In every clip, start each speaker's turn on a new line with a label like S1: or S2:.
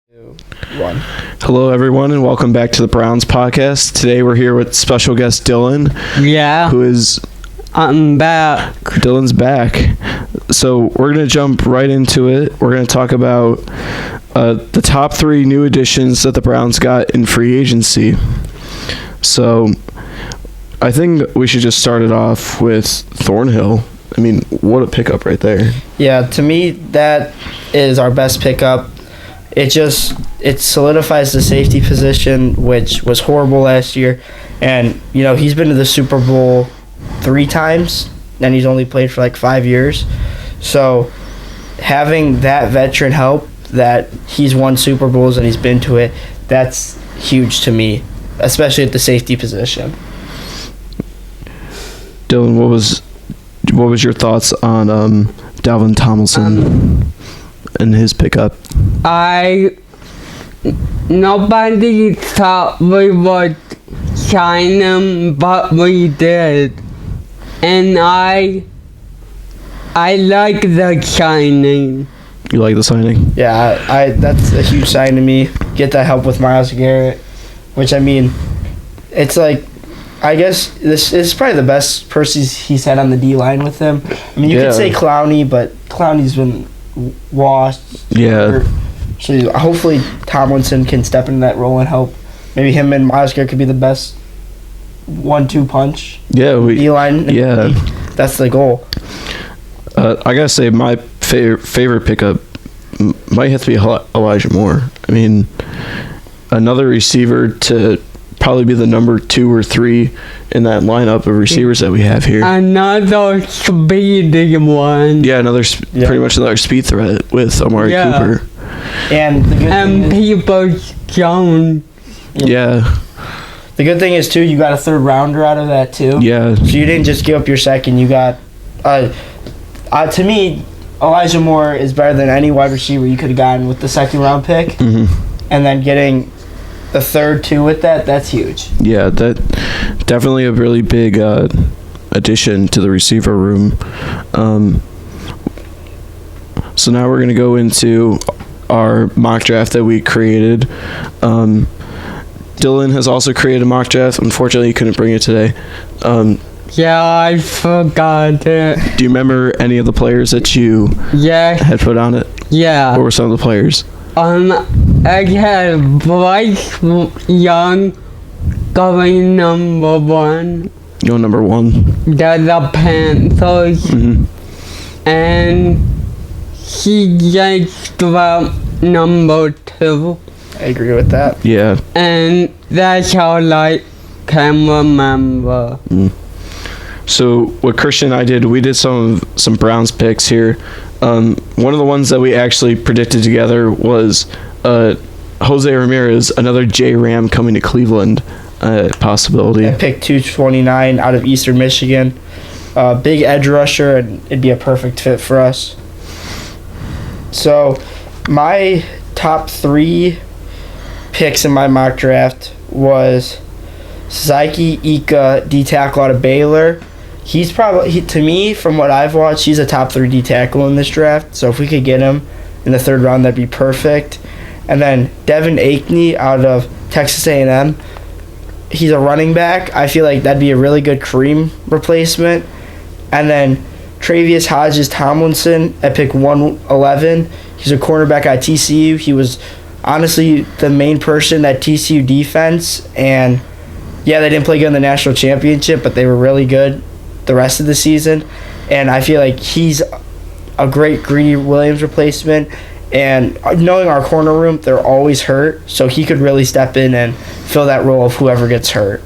S1: One.
S2: Hello, everyone, and welcome back to the Browns podcast. Today, we're here with special guest Dylan.
S3: Yeah. I'm back.
S2: Dylan's back. So we're going to jump right into it. We're going to talk about the top 3 new additions that the Browns got in free agency. So I think we should just start it off with Thornhill. I mean, what a pickup right there.
S1: Yeah, to me, that is our best pickup. It solidifies the safety position, which was horrible last year. And, he's been to the Super Bowl 3 times, and he's only played for like 5 years. So having that veteran help, that he's won Super Bowls and he's been to it, that's huge to me, especially at the safety position.
S2: Dylan, what was your thoughts on Dalvin Tomlinson and his pickup?
S3: Nobody thought we would sign him, but we did. And I like the signing.
S2: You like the signing?
S1: Yeah, that's a huge sign to me. Get that help with Myles Garrett, which, it's like, I guess this is probably the best person he's had on the D-line with him. You could say Clowney, but Clowney's been washed.
S2: Yeah.
S1: So hopefully Tomlinson can step into that role and help. Maybe him and Myles Garrett could be the best 1-2 punch.
S2: Yeah,
S1: D-line.
S2: Yeah.
S1: That's the goal.
S2: I gotta say, my favorite pickup might have to be Elijah Moore. Another receiver to probably be the number 2 or 3 in that lineup of receivers that we have here.
S3: Another speedy one.
S2: Yeah, pretty much another speed threat with Amari Cooper.
S1: And the good thing
S3: People Jones.
S2: Yeah.
S1: The good thing is, too, you got a 3rd rounder out of that, too.
S2: Yeah.
S1: So you didn't just give up your second. You got, to me, Elijah Moore is better than any wide receiver you could have gotten with the 2nd round pick.
S2: Mm-hmm.
S1: And then getting the 3rd, too, with that's huge.
S2: Yeah, that definitely a really big addition to the receiver room. So now we're going to go into our mock draft that we created. Dylan has also created a mock draft. Unfortunately, he couldn't bring it today.
S3: Yeah, I forgot it.
S2: Do you remember any of the players that you had put on it?
S3: Yeah.
S2: What were some of the players?
S3: I had Bryce Young going number 1.
S2: Go number 1.
S3: The Panthers.
S2: Mm-hmm.
S3: And CJ Stroud number 2.
S1: I agree with that.
S2: Yeah.
S3: And that's all I can remember.
S2: So what Christian and I did, we did some Browns picks here. One of the ones that we actually predicted together was Jose Ramirez, another J-Ram coming to Cleveland possibility.
S1: I picked 229 out of Eastern Michigan. Big edge rusher, and it'd be a perfect fit for us. So my top 3 picks in my mock draft was Zyke Ika, D-tackle out of Baylor. He's probably, to me, from what I've watched, he's a top 3 D-tackle in this draft. So if we could get him in the 3rd round, that'd be perfect. And then Devin Akeney out of Texas A&M. He's a running back. I feel like that'd be a really good Kareem replacement. And then Travius Hodges Tomlinson at pick 111. He's a cornerback at TCU. He was honestly the main person at TCU defense. And, yeah, they didn't play good in the national championship, but they were really good the rest of the season. And I feel like he's a great Greedy Williams replacement. And knowing our corner room, they're always hurt. So he could really step in and fill that role of whoever gets hurt.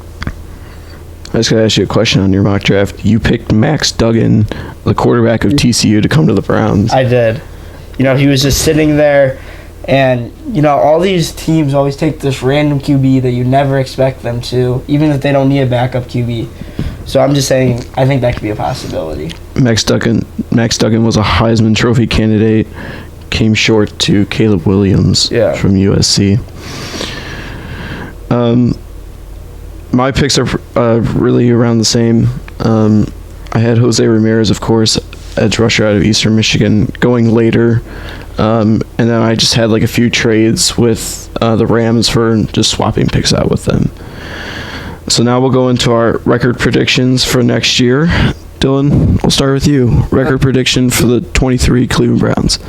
S2: I just got to ask you a question on your mock draft. You picked Max Duggan, the quarterback of TCU, to come to the Browns.
S1: I did. He was just sitting there. And, all these teams always take this random QB that you never expect them to, even if they don't need a backup QB. So I'm just saying, I think that could be a possibility.
S2: Max Duggan was a Heisman Trophy candidate, came short to Caleb Williams from USC. My picks are really around the same. I had Jose Ramirez, of course, edge rusher out of Eastern Michigan, going later. And then I just had like a few trades with the Rams for just swapping picks out with them. So now we'll go into our record predictions for next year. Dylan, we'll start with you. Record prediction for the 23 Cleveland Browns.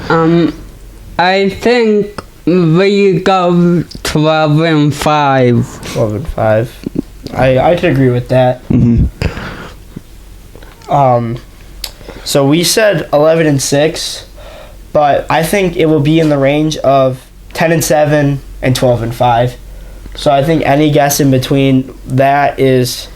S3: I think we go 12-5.
S1: 12-5. I could agree with that.
S2: Mm-hmm.
S1: So we said 11-6, but I think it will be in the range of 10-7 and 12-5. So I think any guess in between that is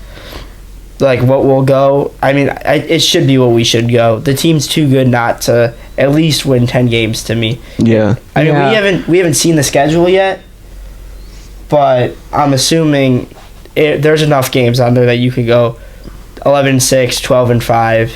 S1: like what we'll go. I mean, it should be what we should go. The team's too good not to at least win 10 games to me.
S2: Yeah.
S1: I mean, we haven't seen the schedule yet, but I'm assuming there's enough games on there that you could go 11-6, 12-5.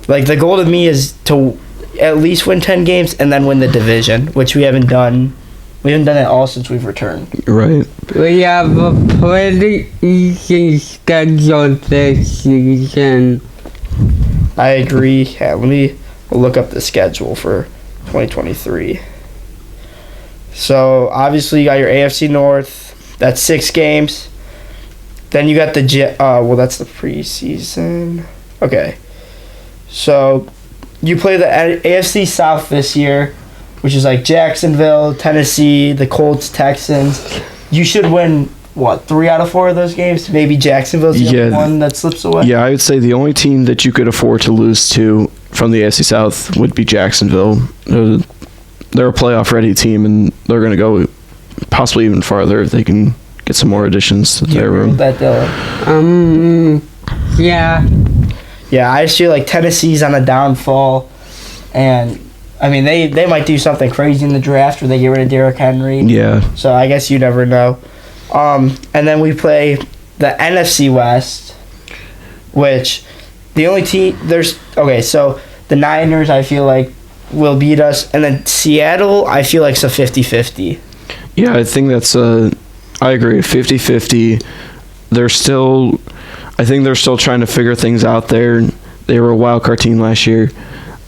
S1: Like, the goal to me is to at least win 10 games and then win the division, which we haven't done. We haven't done it all since we've returned.
S2: Right.
S3: We have a pretty easy schedule this season.
S1: I agree. Yeah, we'll look up the schedule for 2023. So, obviously, you got your AFC North. That's 6 games. Then you got the that's the preseason. Okay. So, you play the AFC South this year, which is like Jacksonville, Tennessee, the Colts, Texans. You should win, 3 out of 4 of those games? Maybe Jacksonville's the only one that slips away?
S2: Yeah, I would say the only team that you could afford to lose to from the AFC South would be Jacksonville. They're a playoff-ready team, and they're going to go possibly even farther if they can get some more additions to their room.
S1: That,
S3: Yeah.
S1: Yeah, I just feel like Tennessee's on a downfall, and I mean they might do something crazy in the draft where they get rid of Derrick Henry.
S2: Yeah.
S1: So I guess you never know. And then we play the NFC West, which the only team so the Niners I feel like will beat us, and then Seattle I feel like it's a 50-50.
S2: Yeah, I think that's I agree, 50-50. I think they're still trying to figure things out there. They were a wild card team last year.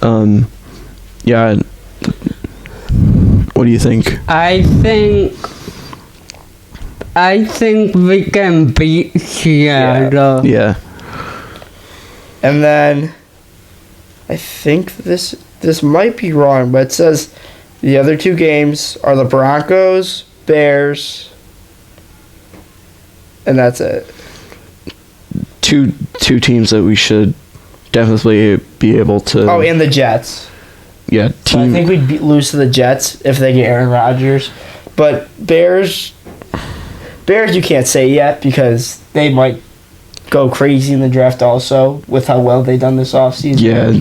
S2: Yeah. What do you think?
S3: I think we can beat Seattle.
S2: Yeah.
S1: And then I think this might be wrong, but it says the other 2 games are the Broncos, Bears, and that's it.
S2: Two teams that we should definitely be able to.
S1: Oh, and the Jets.
S2: Yeah,
S1: So I think we'd lose to the Jets if they get Aaron Rodgers. But Bears you can't say yet because they might go crazy in the draft also with how well they've done this offseason.
S2: Yeah,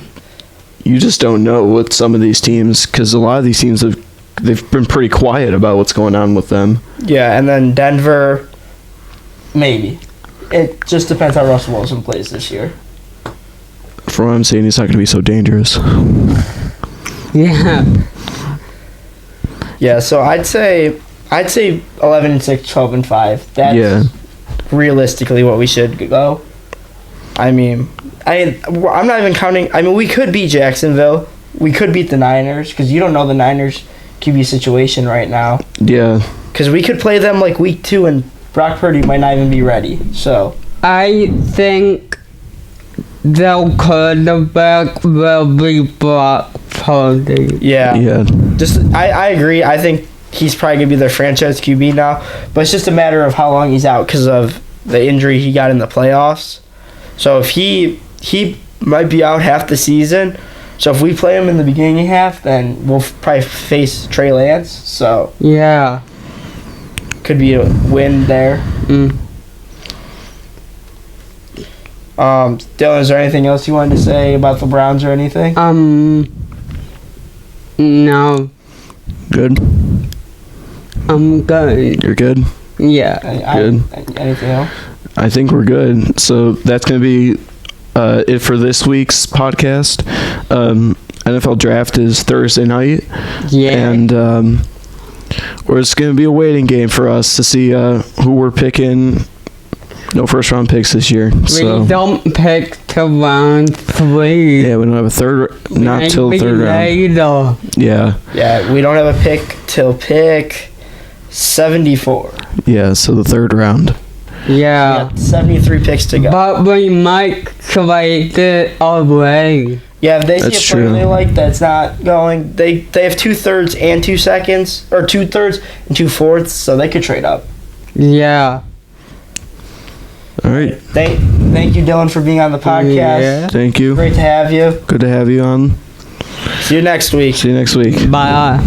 S2: you just don't know with some of these teams because a lot of these teams they've been pretty quiet about what's going on with them.
S1: Yeah, and then Denver, maybe. It just depends how Russell Wilson plays this year.
S2: From what I'm saying, he's not going to be so dangerous.
S3: Yeah.
S1: Yeah, so I'd say 11-6, 12-5. That's realistically what we should go. I'm not even counting. I mean, we could beat Jacksonville. We could beat the Niners because you don't know the Niners QB situation right now.
S2: Yeah.
S1: Because we could play them like week 2 and Brock Purdy might not even be ready. So
S3: I think their quarterback will be Brock Purdy.
S1: yeah.
S2: Yeah.
S1: I agree. I think he's probably gonna be their franchise QB now, but it's just a matter of how long he's out because of the injury he got in the playoffs. So if he might be out half the season. So if we play him in the beginning half, then we'll probably face Trey Lance. So
S3: Yeah.
S1: could be a win there. Dylan, is there anything else you wanted to say about the Browns or anything?
S3: No.
S2: Good.
S3: I'm good.
S2: You're good.
S3: Yeah.
S2: Good.
S1: Anything else?
S2: I think we're good. So that's going to be it for this week's podcast. NFL draft is Thursday night.
S3: Yeah.
S2: And it's going to be a waiting game for us to see who we're picking No first round picks this year.
S3: We
S2: So
S3: don't pick till round 3.
S2: yeah, we don't have a not till
S3: Maybe
S2: third round.
S3: later.
S2: Yeah,
S1: Yeah, we don't have a pick till pick 74.
S2: yeah. So the third round.
S1: We
S3: Yeah.
S1: got 73 picks to go.
S3: But we might trade it away.
S1: Yeah, if they see
S2: That's
S1: a player
S2: true.
S1: they like that's not going, they have 2/3 and 2 seconds, or 2/3 and 2/4, so they could trade up.
S3: Yeah.
S2: All right.
S1: Thank you, Dylan, for being on the podcast.
S3: Yeah.
S2: Thank you.
S1: Great to have you.
S2: Good to have you on.
S1: See you next week.
S2: See you next week.
S3: Bye.